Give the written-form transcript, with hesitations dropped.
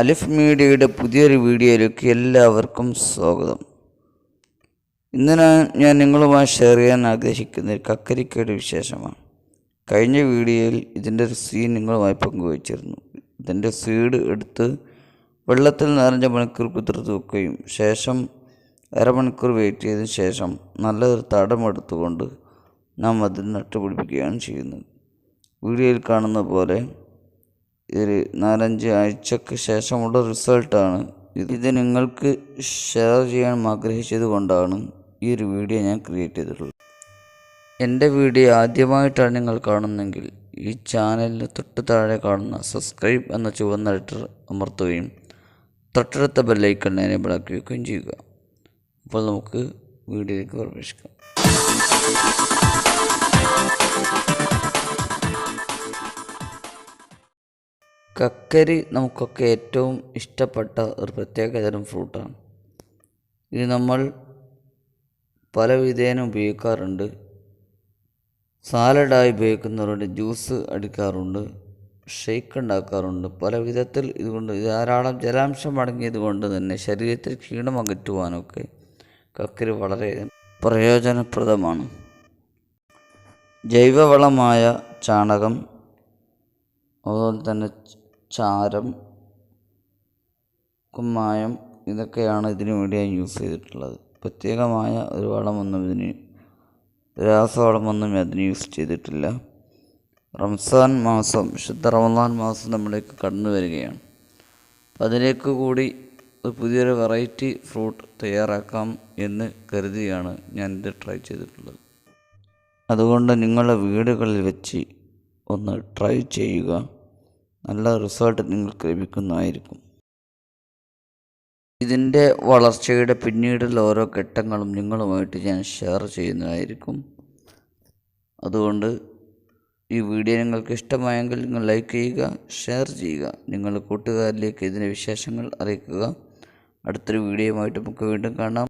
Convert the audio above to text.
അലിഫ് മീഡിയയുടെ പുതിയൊരു വീഡിയോയിലേക്ക് എല്ലാവർക്കും സ്വാഗതം. ഇന്ന് ഞാൻ നിങ്ങളുമായി ഷെയർ ചെയ്യാൻ ആഗ്രഹിക്കുന്ന കക്കരിക്കയുടെ വിശേഷമാണ്. കഴിഞ്ഞ വീഡിയോയിൽ ഇതിൻ്റെ ഒരു സീൻ നിങ്ങളുമായി പങ്കുവച്ചിരുന്നു. ഇതിൻ്റെ സീഡ് എടുത്ത് വെള്ളത്തിൽ 4 മണിക്കൂർ കുതിർത്ത് വെക്കുകയും ശേഷം അരമണിക്കൂർ വെയിറ്റ് ചെയ്തതിന് ശേഷം നല്ലൊരു തടമെടുത്തുകൊണ്ട് നാം അതിൽ നട്ടുപിടിപ്പിക്കുകയാണ് ചെയ്യുന്നത്. വീഡിയോയിൽ കാണുന്ന പോലെ ഒരു 4-5 ആഴ്ചക്ക് ശേഷമുള്ള റിസൾട്ടാണ് ഇത് നിങ്ങൾക്ക് ഷെയർ ചെയ്യാൻ ആഗ്രഹിച്ചത് കൊണ്ടാണ് ഈ ഒരു വീഡിയോ ഞാൻ ക്രിയേറ്റ് ചെയ്തിട്ടുള്ളത്. എൻ്റെ വീഡിയോ ആദ്യമായിട്ടാണ് നിങ്ങൾ കാണുന്നതെങ്കിൽ ഈ ചാനലിന് തൊട്ട് താഴെ കാണുന്ന സബ്സ്ക്രൈബ് എന്ന ചുവന്ന ലെറ്റർ അമർത്തുകയും തൊട്ടടുത്ത ബെല്ലൈക്കൺ എനേബിൾ ആക്കി വയ്ക്കുകയും ചെയ്യുക. അപ്പോൾ നമുക്ക് വീഡിയോയിലേക്ക് പ്രവേശിക്കാം. കക്കരി നമുക്കൊക്കെ ഏറ്റവും ഇഷ്ടപ്പെട്ട ഒരു പ്രത്യേകതരം ഫ്രൂട്ടാണ്. ഇത് നമ്മൾ പല വിധേന ഉപയോഗിക്കാറുണ്ട്. സാലഡായി ഉപയോഗിക്കുന്നവരുണ്ട്, ജ്യൂസ് അടിക്കാറുണ്ട്, ഷേക്ക് ഉണ്ടാക്കാറുണ്ട്. പല വിധത്തിൽ ഇതുകൊണ്ട് ധാരാളം ജലാംശം അടങ്ങിയത് കൊണ്ട് തന്നെ ശരീരത്തിൽ ക്ഷീണം അകറ്റുവാനൊക്കെ കക്കരി വളരെ പ്രയോജനപ്രദമാണ്. ജൈവവളമായ ചാണകം, അതുപോലെ തന്നെ ചാരം, കുമ്മായം ഇതൊക്കെയാണ് ഇതിനു വേണ്ടിയായി യൂസ് ചെയ്തിട്ടുള്ളത്. പ്രത്യേകമായ ഒരു വളമൊന്നും രാസവളമൊന്നും അതിന് യൂസ് ചെയ്തിട്ടില്ല. റംസാൻ മാസം, വിശുദ്ധ റമദാൻ മാസം നമ്മളിലേക്ക് കടന്നു വരികയാണ്. അപ്പം അതിലേക്ക് കൂടി ഒരു പുതിയൊരു വെറൈറ്റി ഫ്രൂട്ട് തയ്യാറാക്കാം എന്ന് കരുതിയാണ് ഞാനിത് ട്രൈ ചെയ്തിട്ടുള്ളത്. അതുകൊണ്ട് നിങ്ങളുടെ വീടുകളിൽ വെച്ച് ഒന്ന് ട്രൈ ചെയ്യുക. നല്ല റിസൾട്ട് നിങ്ങൾക്ക് ലഭിക്കുന്നതായിരിക്കും. ഇതിൻ്റെ വളർച്ചയുടെ പിന്നീടുള്ള ഓരോ ഘട്ടങ്ങളും നിങ്ങളുമായിട്ട് ഞാൻ ഷെയർ ചെയ്യുന്നതായിരിക്കും. അതുകൊണ്ട് ഈ വീഡിയോ നിങ്ങൾക്ക് ഇഷ്ടമായെങ്കിൽ നിങ്ങൾ ലൈക്ക് ചെയ്യുക, ഷെയർ ചെയ്യുക, നിങ്ങളുടെ കൂട്ടുകാരിലേക്ക് ഇതിൻ്റെ വിശേഷങ്ങൾ അറിയിക്കുക. അടുത്തൊരു വീഡിയോയുമായിട്ട് നമുക്ക് വീണ്ടും കാണാം.